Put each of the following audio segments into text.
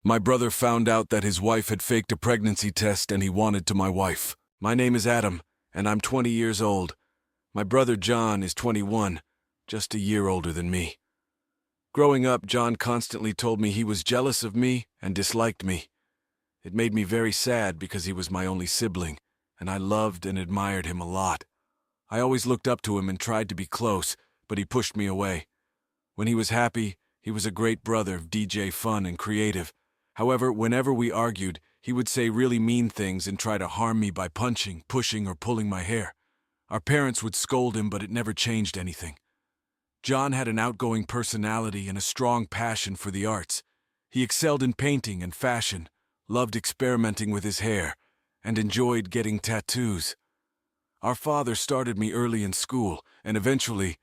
My brother found out that his wife had faked a pregnancy test and he wanted to my wife. My name is Adam, and I'm 20 years old. My brother John is 21, just a year older than me. Growing up, John constantly told me he was jealous of me and disliked me. It made me very sad because he was my only sibling, and I loved and admired him a lot. I always looked up to him and tried to be close, but he pushed me away. When he was happy, he was a great brother, DJ fun and creative. However, whenever we argued, he would say really mean things and try to harm me by punching, pushing, or pulling my hair. Our parents would scold him, but it never changed anything. John had an outgoing personality and a strong passion for the arts. He excelled in painting and fashion, loved experimenting with his hair, and enjoyed getting tattoos. Our father started me early in school, and eventually,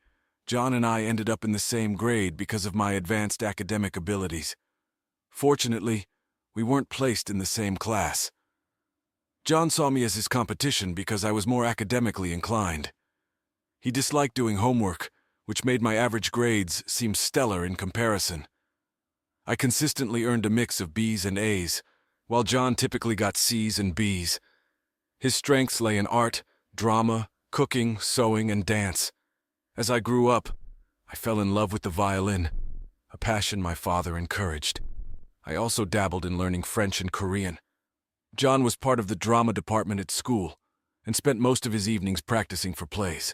John and I ended up in the same grade because of my advanced academic abilities. Fortunately, we weren't placed in the same class. John saw me as his competition because I was more academically inclined. He disliked doing homework, which made my average grades seem stellar in comparison. I consistently earned a mix of B's and A's, while John typically got C's and B's. His strengths lay in art, drama, cooking, sewing, and dance. As I grew up, I fell in love with the violin, a passion my father encouraged. I also dabbled in learning French and Korean. John was part of the drama department at school and spent most of his evenings practicing for plays.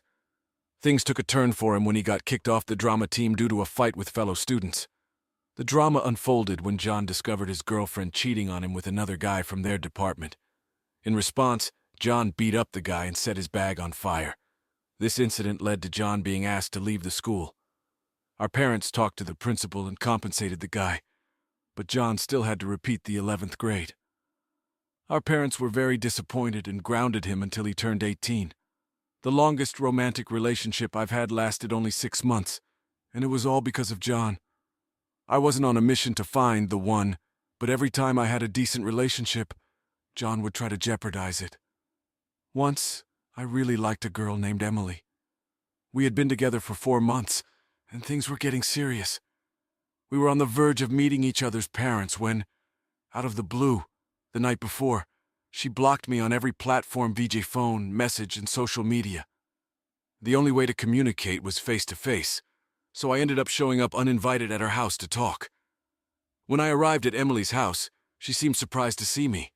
Things took a turn for him when he got kicked off the drama team due to a fight with fellow students. The drama unfolded when John discovered his girlfriend cheating on him with another guy from their department. In response, John beat up the guy and set his bag on fire. This incident led to John being asked to leave the school. Our parents talked to the principal and compensated the guy, but John still had to repeat the 11th grade. Our parents were very disappointed and grounded him until he turned 18. The longest romantic relationship I've had lasted only 6 months, and it was all because of John. I wasn't on a mission to find the one, but every time I had a decent relationship, John would try to jeopardize it. Once, I really liked a girl named Emily. We had been together for 4 months, and things were getting serious. We were on the verge of meeting each other's parents when, out of the blue, the night before, she blocked me on every platform: VJ phone, message, and social media. The only way to communicate was face-to-face, so I ended up showing up uninvited at her house to talk. When I arrived at Emily's house, she seemed surprised to see me.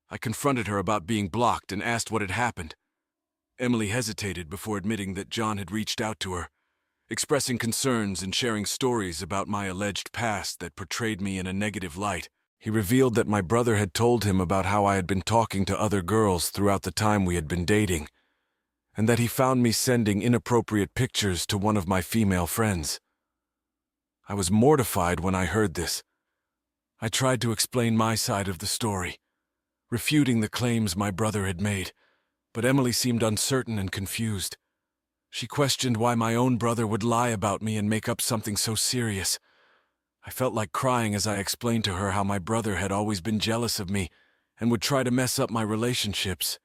I confronted her about being blocked and asked what had happened. Emily hesitated before admitting that John had reached out to her, expressing concerns and sharing stories about my alleged past that portrayed me in a negative light. He revealed that my brother had told him about how I had been talking to other girls throughout the time we had been dating, and that he found me sending inappropriate pictures to one of my female friends. I was mortified when I heard this. I tried to explain my side of the story, refuting the claims my brother had made, but Emily seemed uncertain and confused. She questioned why my own brother would lie about me and make up something so serious. I felt like crying as I explained to her how my brother had always been jealous of me and would try to mess up my relationships.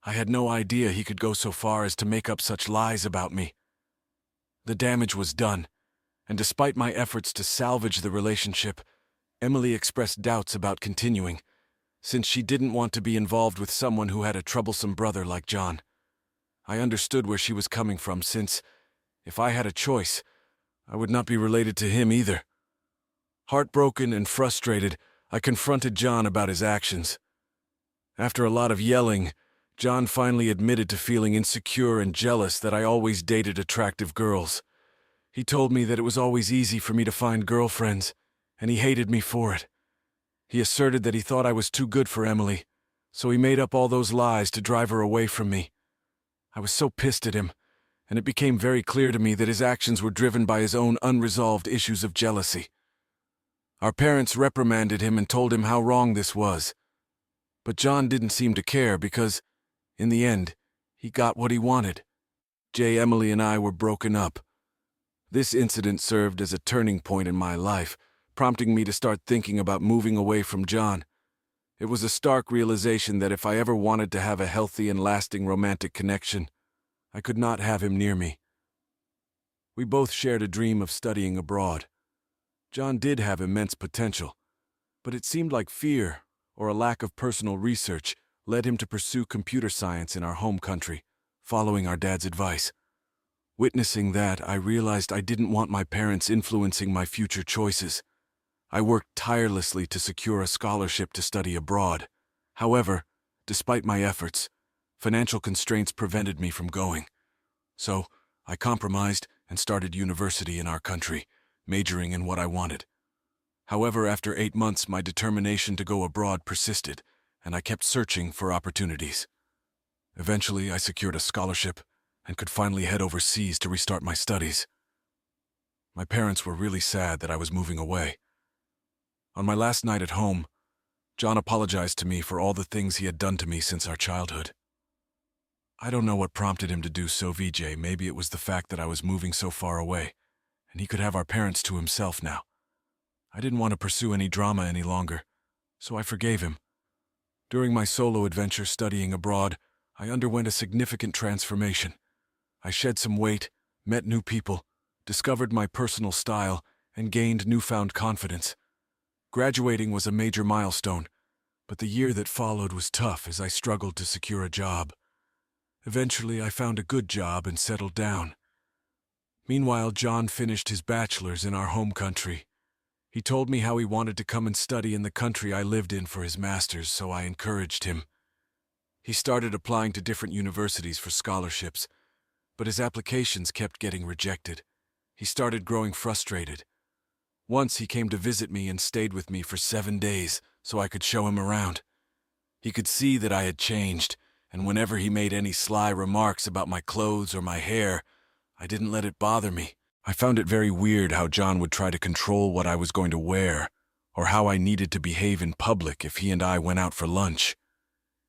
I had no idea he could go so far as to make up such lies about me. The damage was done, and despite my efforts to salvage the relationship, Emily expressed doubts about continuing, since she didn't want to be involved with someone who had a troublesome brother like John. I understood where she was coming from, since, if I had a choice, I would not be related to him either. Heartbroken and frustrated, I confronted John about his actions. After a lot of yelling, John finally admitted to feeling insecure and jealous that I always dated attractive girls. He told me that it was always easy for me to find girlfriends, and he hated me for it. He asserted that he thought I was too good for Emily, so he made up all those lies to drive her away from me. I was so pissed at him, and it became very clear to me that his actions were driven by his own unresolved issues of jealousy. Our parents reprimanded him and told him how wrong this was. But John didn't seem to care because, in the end, he got what he wanted. Emily and I were broken up. This incident served as a turning point in my life, prompting me to start thinking about moving away from John. It was a stark realization that if I ever wanted to have a healthy and lasting romantic connection, I could not have him near me. We both shared a dream of studying abroad. John did have immense potential, But it seemed like fear, or a lack of personal research, led him to pursue computer science in our home country, following our dad's advice. Witnessing that, I realized I didn't want my parents influencing my future choices. I worked tirelessly to secure a scholarship to study abroad. However, despite my efforts, financial constraints prevented me from going. So, I compromised and started university in our country, majoring in what I wanted. However, after 8 months, my determination to go abroad persisted, and I kept searching for opportunities. Eventually, I secured a scholarship and could finally head overseas to restart my studies. My parents were really sad that I was moving away. On my last night at home, John apologized to me for all the things he had done to me since our childhood. I don't know what prompted him to do so, VJ. Maybe it was the fact that I was moving so far away, and he could have our parents to himself now. I didn't want to pursue any drama any longer, so I forgave him. During my solo adventure studying abroad, I underwent a significant transformation. I shed some weight, met new people, discovered my personal style, and gained newfound confidence. Graduating was a major milestone, but the year that followed was tough as I struggled to secure a job. Eventually, I found a good job and settled down. Meanwhile, John finished his bachelor's in our home country. He told me how he wanted to come and study in the country I lived in for his master's, so I encouraged him. He started applying to different universities for scholarships, but his applications kept getting rejected. He started growing frustrated. Once he came to visit me and stayed with me for 7 days so I could show him around. He could see that I had changed, and whenever he made any sly remarks about my clothes or my hair, I didn't let it bother me. I found it very weird how John would try to control what I was going to wear, or how I needed to behave in public if he and I went out for lunch.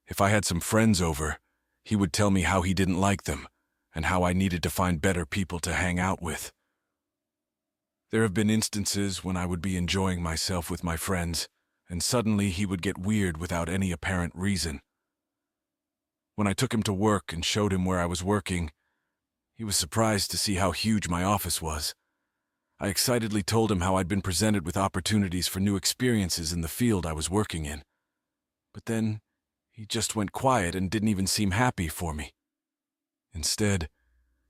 If I had some friends over, he would tell me how he didn't like them, and how I needed to find better people to hang out with. There have been instances when I would be enjoying myself with my friends, and suddenly he would get weird without any apparent reason. When I took him to work and showed him where I was working, he was surprised to see how huge my office was. I excitedly told him how I'd been presented with opportunities for new experiences in the field I was working in. But then, he just went quiet and didn't even seem happy for me. Instead,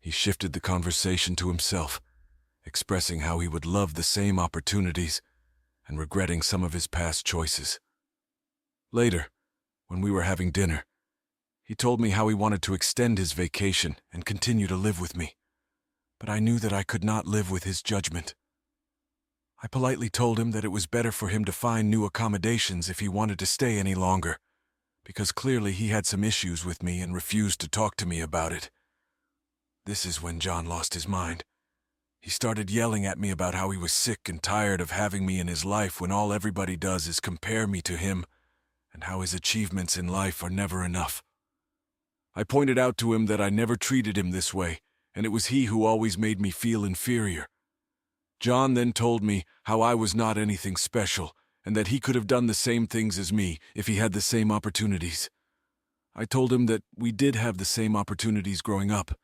he shifted the conversation to himself, expressing how he would love the same opportunities and regretting some of his past choices. Later, when we were having dinner, he told me how he wanted to extend his vacation and continue to live with me, but I knew that I could not live with his judgment. I politely told him that it was better for him to find new accommodations if he wanted to stay any longer, because clearly he had some issues with me and refused to talk to me about it. This is when John lost his mind. He started yelling at me about how he was sick and tired of having me in his life when all everybody does is compare me to him, and how his achievements in life are never enough. I pointed out to him that I never treated him this way, and it was he who always made me feel inferior. John then told me how I was not anything special, and that he could have done the same things as me if he had the same opportunities. I told him that we did have the same opportunities growing up,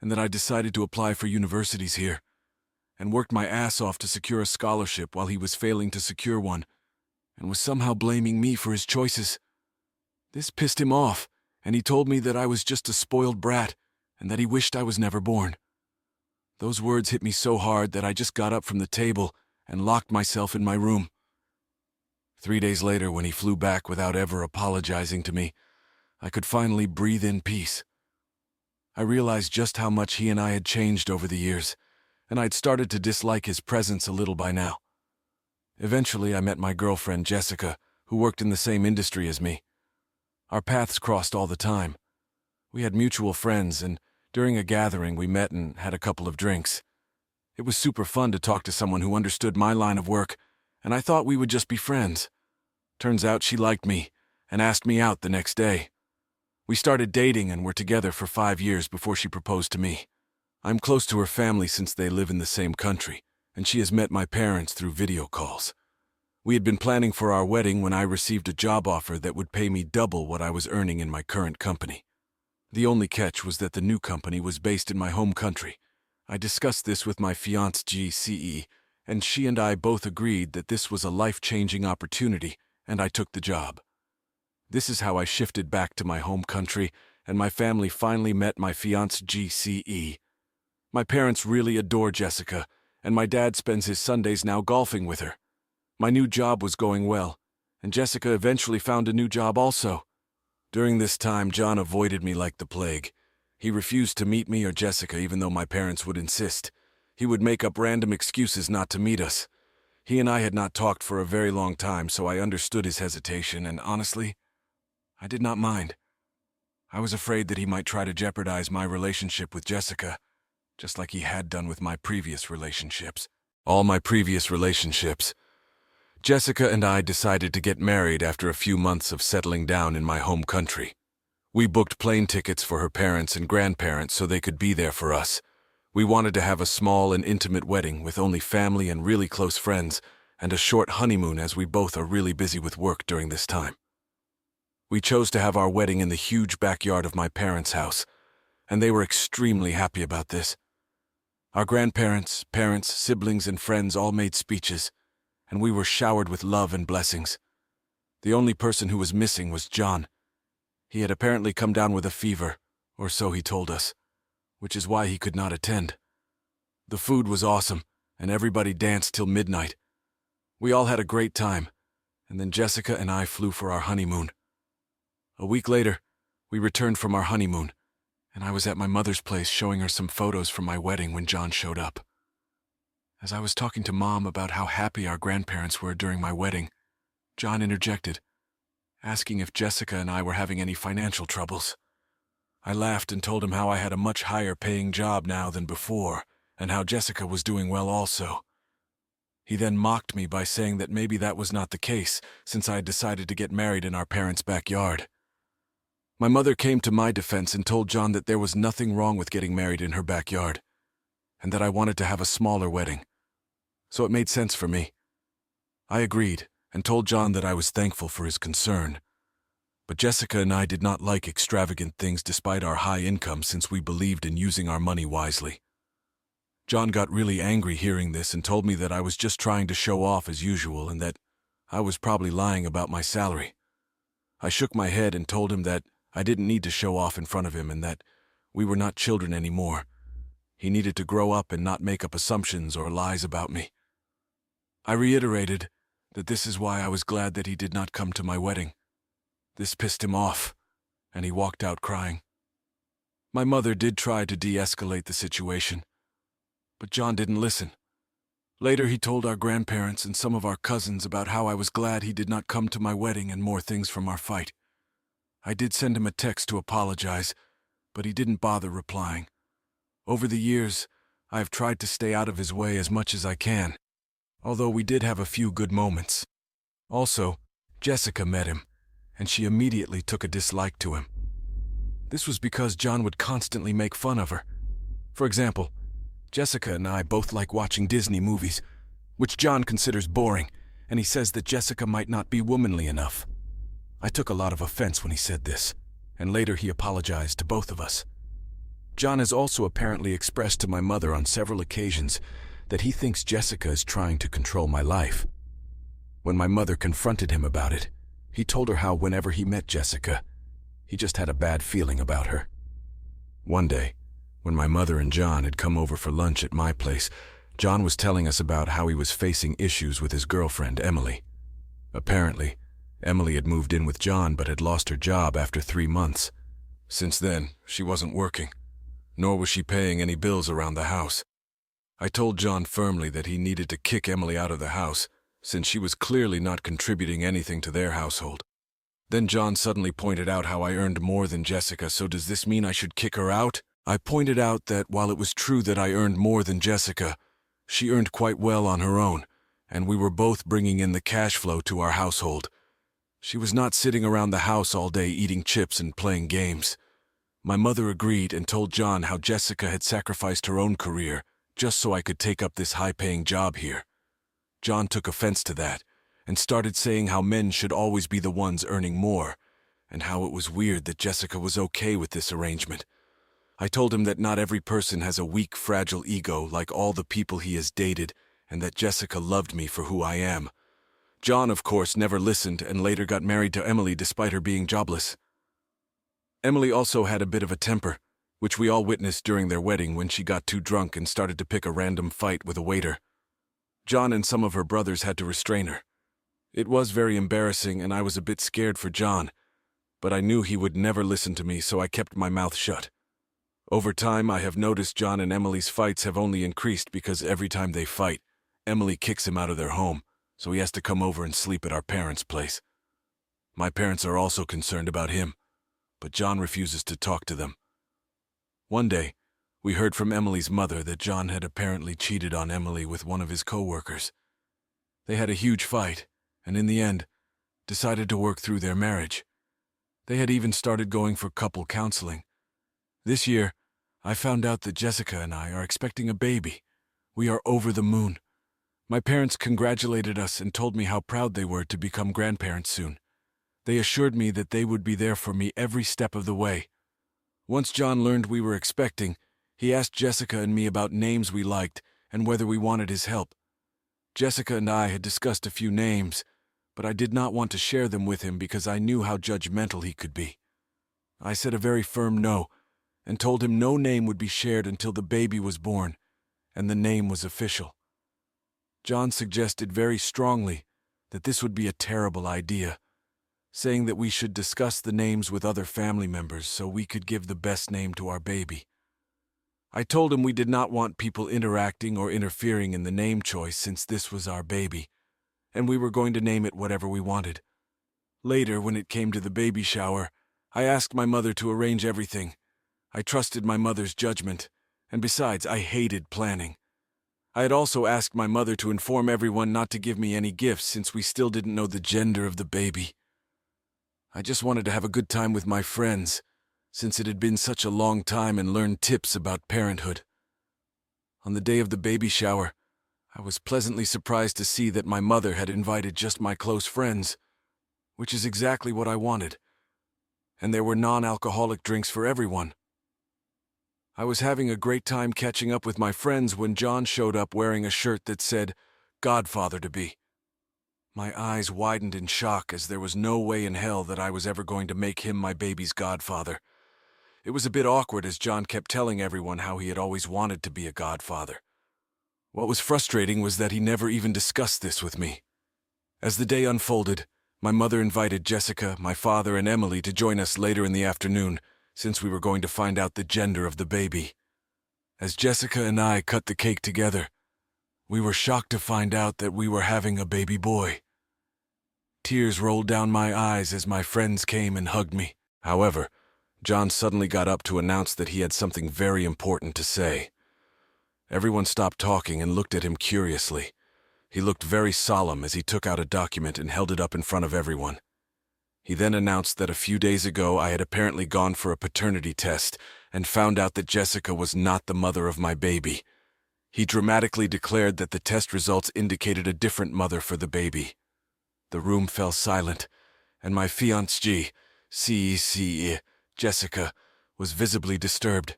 and that I decided to apply for universities here, and worked my ass off to secure a scholarship while he was failing to secure one, and was somehow blaming me for his choices. This pissed him off, and he told me that I was just a spoiled brat, and that he wished I was never born. Those words hit me so hard that I just got up from the table and locked myself in my room. 3 days later, when he flew back without ever apologizing to me, I could finally breathe in peace. I realized just how much he and I had changed over the years, and I'd started to dislike his presence a little by now. Eventually, I met my girlfriend, Jessica, who worked in the same industry as me. Our paths crossed all the time. We had mutual friends, and during a gathering we met and had a couple of drinks. It was super fun to talk to someone who understood my line of work, and I thought we would just be friends. Turns out she liked me and asked me out the next day. We started dating and were together for 5 years before she proposed to me. I'm close to her family since they live in the same country, and she has met my parents through video calls. We had been planning for our wedding when I received a job offer that would pay me double what I was earning in my current company. The only catch was that the new company was based in my home country. I discussed this with my fiancée GCE, and she and I both agreed that this was a life-changing opportunity, and I took the job. This is how I shifted back to my home country, and my family finally met my fiancée GCE. My parents really adore Jessica, and my dad spends his Sundays now golfing with her. My new job was going well, and Jessica eventually found a new job also. During this time, John avoided me like the plague. He refused to meet me or Jessica even though my parents would insist. He would make up random excuses not to meet us. He and I had not talked for a very long time, so I understood his hesitation, and honestly, I did not mind. I was afraid that he might try to jeopardize my relationship with Jessica, just like he had done with my previous relationships. All my previous relationships. Jessica and I decided to get married after a few months of settling down in my home country. We booked plane tickets for her parents and grandparents so they could be there for us. We wanted to have a small and intimate wedding with only family and really close friends, and a short honeymoon as we both are really busy with work during this time. We chose to have our wedding in the huge backyard of my parents' house, and they were extremely happy about this. Our grandparents, parents, siblings, and friends all made speeches, and we were showered with love and blessings. The only person who was missing was John. He had apparently come down with a fever, or so he told us, which is why he could not attend. The food was awesome, and everybody danced till midnight. We all had a great time, and then Jessica and I flew for our honeymoon. A week later, we returned from our honeymoon, and I was at my mother's place showing her some photos from my wedding when John showed up. As I was talking to Mom about how happy our grandparents were during my wedding, John interjected, asking if Jessica and I were having any financial troubles. I laughed and told him how I had a much higher-paying job now than before, and how Jessica was doing well also. He then mocked me by saying that maybe that was not the case, since I had decided to get married in our parents' backyard. My mother came to my defense and told John that there was nothing wrong with getting married in her backyard, and that I wanted to have a smaller wedding. So it made sense for me. I agreed and told John that I was thankful for his concern. But Jessica and I did not like extravagant things despite our high income, since we believed in using our money wisely. John got really angry hearing this and told me that I was just trying to show off as usual and that I was probably lying about my salary. I shook my head and told him that I didn't need to show off in front of him and that we were not children anymore. He needed to grow up and not make up assumptions or lies about me. I reiterated that this is why I was glad that he did not come to my wedding. This pissed him off, and he walked out crying. My mother did try to de-escalate the situation, but John didn't listen. Later he told our grandparents and some of our cousins about how I was glad he did not come to my wedding and more things from our fight. I did send him a text to apologize, but he didn't bother replying. Over the years, I have tried to stay out of his way as much as I can, although we did have a few good moments. Also, Jessica met him, and she immediately took a dislike to him. This was because John would constantly make fun of her. For example, Jessica and I both like watching Disney movies, which John considers boring, and he says that Jessica might not be womanly enough. I took a lot of offense when he said this, and later he apologized to both of us. John has also apparently expressed to my mother on several occasions that he thinks Jessica is trying to control my life. When my mother confronted him about it, he told her how whenever he met Jessica, he just had a bad feeling about her. One day, when my mother and John had come over for lunch at my place, John was telling us about how he was facing issues with his girlfriend, Emily. Apparently, Emily had moved in with John but had lost her job after 3 months. Since then, she wasn't working, nor was she paying any bills around the house. I told John firmly that he needed to kick Emily out of the house, since she was clearly not contributing anything to their household. Then John suddenly pointed out how I earned more than Jessica, so does this mean I should kick her out? I pointed out that while it was true that I earned more than Jessica, she earned quite well on her own, and we were both bringing in the cash flow to our household. She was not sitting around the house all day eating chips and playing games. My mother agreed and told John how Jessica had sacrificed her own career just so I could take up this high-paying job here. John took offense to that and started saying how men should always be the ones earning more, and how it was weird that Jessica was okay with this arrangement. I told him that not every person has a weak, fragile ego like all the people he has dated, and that Jessica loved me for who I am. John, of course, never listened and later got married to Emily despite her being jobless. Emily also had a bit of a temper, which we all witnessed during their wedding when she got too drunk and started to pick a random fight with a waiter. John and some of her brothers had to restrain her. It was very embarrassing and I was a bit scared for John, but I knew he would never listen to me, so I kept my mouth shut. Over time, I have noticed John and Emily's fights have only increased because every time they fight, Emily kicks him out of their home, so he has to come over and sleep at our parents' place. My parents are also concerned about him, but John refuses to talk to them. One day, we heard from Emily's mother that John had apparently cheated on Emily with one of his co-workers. They had a huge fight, and in the end, decided to work through their marriage. They had even started going for couple counseling. This year, I found out that Jessica and I are expecting a baby. We are over the moon. My parents congratulated us and told me how proud they were to become grandparents soon. They assured me that they would be there for me every step of the way. Once John learned we were expecting, he asked Jessica and me about names we liked and whether we wanted his help. Jessica and I had discussed a few names, but I did not want to share them with him because I knew how judgmental he could be. I said a very firm no, and told him no name would be shared until the baby was born, and the name was official. John suggested very strongly that this would be a terrible idea, saying that we should discuss the names with other family members so we could give the best name to our baby. I told him we did not want people interacting or interfering in the name choice since this was our baby, and we were going to name it whatever we wanted. Later, when it came to the baby shower, I asked my mother to arrange everything. I trusted my mother's judgment, and besides, I hated planning. I had also asked my mother to inform everyone not to give me any gifts since we still didn't know the gender of the baby. I just wanted to have a good time with my friends, since it had been such a long time, and learn tips about parenthood. On the day of the baby shower, I was pleasantly surprised to see that my mother had invited just my close friends, which is exactly what I wanted, and there were non-alcoholic drinks for everyone. I was having a great time catching up with my friends when John showed up wearing a shirt that said, "Godfather-to-be." My eyes widened in shock as there was no way in hell that I was ever going to make him my baby's godfather. It was a bit awkward as John kept telling everyone how he had always wanted to be a godfather. What was frustrating was that he never even discussed this with me. As the day unfolded, my mother invited Jessica, my father, and Emily to join us later in the afternoon, since we were going to find out the gender of the baby. As Jessica and I cut the cake together, we were shocked to find out that we were having a baby boy. Tears rolled down my eyes as my friends came and hugged me. However, John suddenly got up to announce that he had something very important to say. Everyone stopped talking and looked at him curiously. He looked very solemn as he took out a document and held it up in front of everyone. He then announced that a few days ago I had apparently gone for a paternity test and found out that Jessica was not the mother of my baby. He dramatically declared that the test results indicated a different mother for the baby. The room fell silent, and my fiancée, Jessica, was visibly disturbed.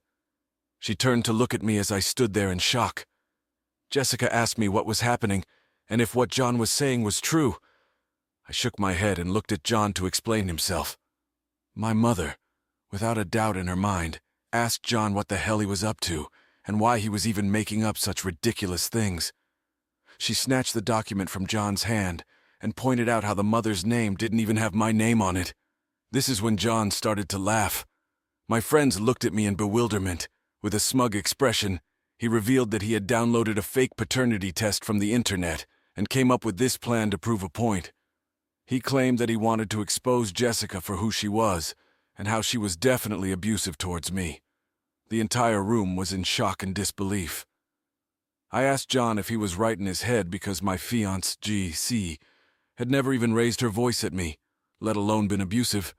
She turned to look at me as I stood there in shock. Jessica asked me what was happening and if what John was saying was true. I shook my head and looked at John to explain himself. My mother, without a doubt in her mind, asked John what the hell he was up to and why he was even making up such ridiculous things. She snatched the document from John's hand and pointed out how the mother's name didn't even have my name on it. This is when John started to laugh. My friends looked at me in bewilderment. With a smug expression, he revealed that he had downloaded a fake paternity test from the internet and came up with this plan to prove a point. He claimed that he wanted to expose Jessica for who she was and how she was definitely abusive towards me. The entire room was in shock and disbelief. I asked John if he was right in his head because my fiancée had never even raised her voice at me, let alone been abusive.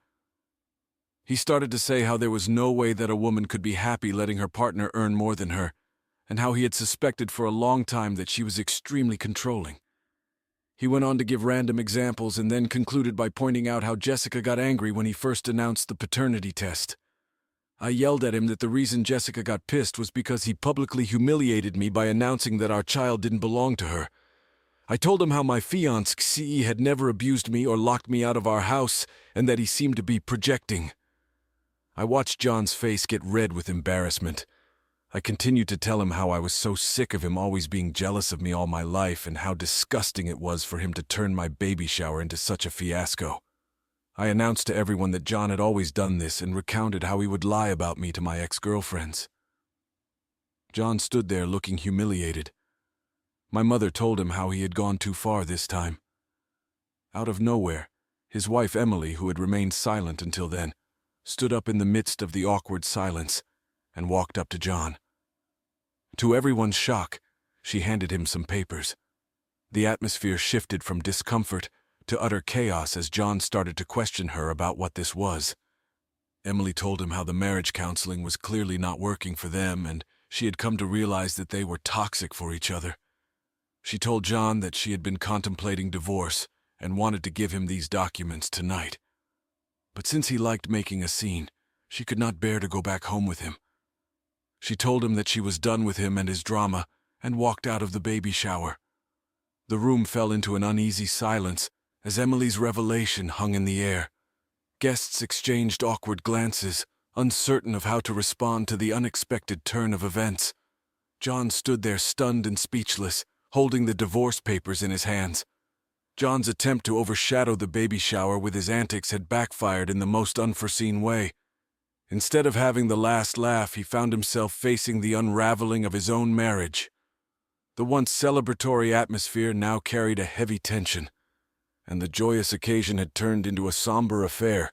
He started to say how there was no way that a woman could be happy letting her partner earn more than her, and how he had suspected for a long time that she was extremely controlling. He went on to give random examples and then concluded by pointing out how Jessica got angry when he first announced the paternity test. I yelled at him that the reason Jessica got pissed was because he publicly humiliated me by announcing that our child didn't belong to her. I told him how my fiancé had never abused me or locked me out of our house and that he seemed to be projecting. I watched John's face get red with embarrassment. I continued to tell him how I was so sick of him always being jealous of me all my life and how disgusting it was for him to turn my baby shower into such a fiasco. I announced to everyone that John had always done this and recounted how he would lie about me to my ex-girlfriends. John stood there looking humiliated. My mother told him how he had gone too far this time. Out of nowhere, his wife Emily, who had remained silent until then, stood up in the midst of the awkward silence and walked up to John. To everyone's shock, she handed him some papers. The atmosphere shifted from discomfort to utter chaos as John started to question her about what this was. Emily told him how the marriage counseling was clearly not working for them and she had come to realize that they were toxic for each other. She told John that she had been contemplating divorce and wanted to give him these documents tonight. But since he liked making a scene, she could not bear to go back home with him. She told him that she was done with him and his drama and walked out of the baby shower. The room fell into an uneasy silence as Emily's revelation hung in the air. Guests exchanged awkward glances, uncertain of how to respond to the unexpected turn of events. John stood there stunned and speechless, holding the divorce papers in his hands. John's attempt to overshadow the baby shower with his antics had backfired in the most unforeseen way. Instead of having the last laugh, he found himself facing the unraveling of his own marriage. The once celebratory atmosphere now carried a heavy tension, and the joyous occasion had turned into a somber affair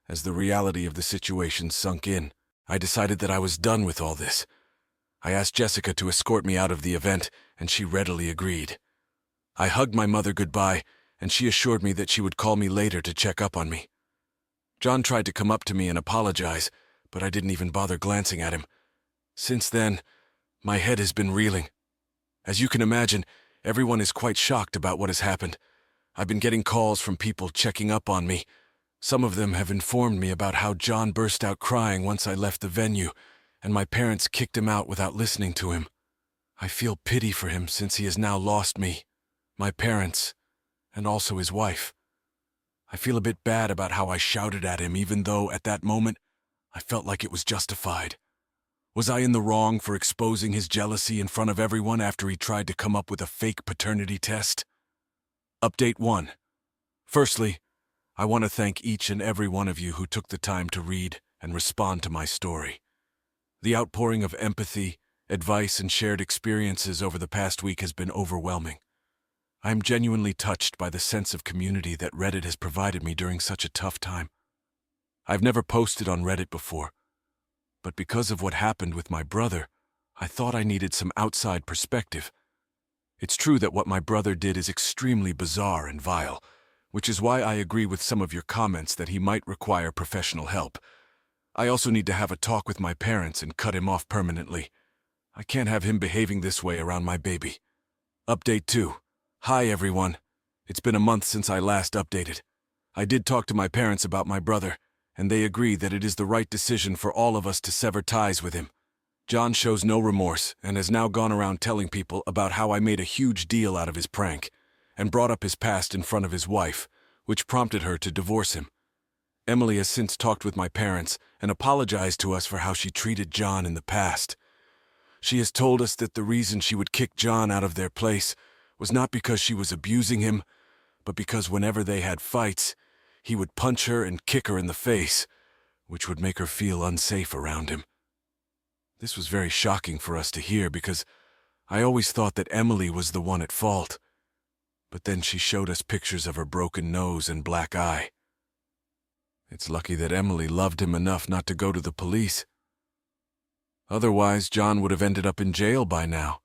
as the reality of the situation sunk in. I decided that I was done with all this. I asked Jessica to escort me out of the event, and she readily agreed. I hugged my mother goodbye, and she assured me that she would call me later to check up on me. John tried to come up to me and apologize, but I didn't even bother glancing at him. Since then, my head has been reeling. As you can imagine, everyone is quite shocked about what has happened. I've been getting calls from people checking up on me. Some of them have informed me about how John burst out crying once I left the venue, and my parents kicked him out without listening to him. I feel pity for him since he has now lost me, my parents, and also his wife. I feel a bit bad about how I shouted at him, even though at that moment I felt like it was justified. Was I in the wrong for exposing his jealousy in front of everyone after he tried to come up with a fake paternity test? Update 1. Firstly, I want to thank each and every one of you who took the time to read and respond to my story. The outpouring of empathy, advice, and shared experiences over the past week has been overwhelming. I am genuinely touched by the sense of community that Reddit has provided me during such a tough time. I've never posted on Reddit before, but because of what happened with my brother, I thought I needed some outside perspective. It's true that what my brother did is extremely bizarre and vile, which is why I agree with some of your comments that he might require professional help. I also need to have a talk with my parents and cut him off permanently. I can't have him behaving this way around my baby. Update 2. Hi everyone. It's been a month since I last updated. I did talk to my parents about my brother, and they agree that it is the right decision for all of us to sever ties with him. John shows no remorse and has now gone around telling people about how I made a huge deal out of his prank and brought up his past in front of his wife, which prompted her to divorce him. Emily has since talked with my parents and apologized to us for how she treated John in the past. She has told us that the reason she would kick John out of their place was not because she was abusing him, but because whenever they had fights, he would punch her and kick her in the face, which would make her feel unsafe around him. This was very shocking for us to hear because I always thought that Emily was the one at fault. But then she showed us pictures of her broken nose and black eye. It's lucky that Emily loved him enough not to go to the police. Otherwise, John would have ended up in jail by now.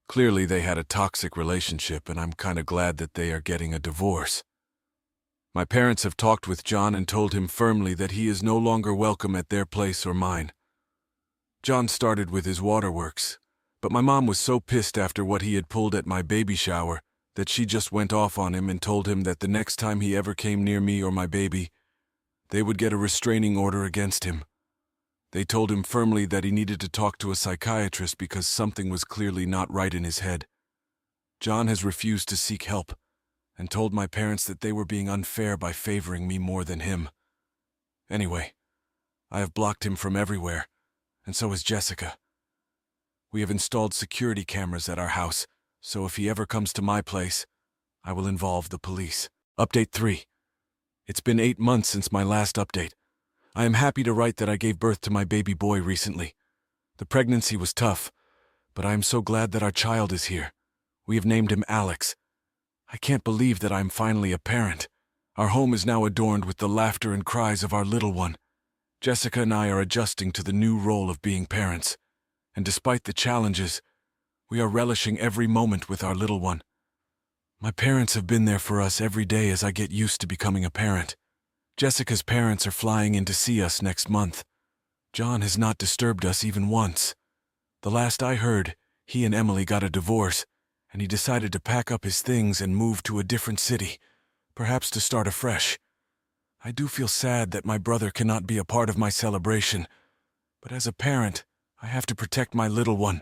Clearly, they had a toxic relationship, and I'm kind of glad that they are getting a divorce. My parents have talked with John and told him firmly that he is no longer welcome at their place or mine. John started with his waterworks, but my mom was so pissed after what he had pulled at my baby shower that she just went off on him and told him that the next time he ever came near me or my baby, they would get a restraining order against him. They told him firmly that he needed to talk to a psychiatrist because something was clearly not right in his head. John has refused to seek help and told my parents that they were being unfair by favoring me more than him. Anyway, I have blocked him from everywhere, and so has Jessica. We have installed security cameras at our house, so if he ever comes to my place, I will involve the police. Update 3. It's been 8 months since my last update. I am happy to write that I gave birth to my baby boy recently. The pregnancy was tough, but I am so glad that our child is here. We have named him Alex. I can't believe that I am finally a parent. Our home is now adorned with the laughter and cries of our little one. Jessica and I are adjusting to the new role of being parents, and despite the challenges, we are relishing every moment with our little one. My parents have been there for us every day as I get used to becoming a parent. Jessica's parents are flying in to see us next month. John has not disturbed us even once. The last I heard, he and Emily got a divorce, and he decided to pack up his things and move to a different city, perhaps to start afresh. I do feel sad that my brother cannot be a part of my celebration, but as a parent, I have to protect my little one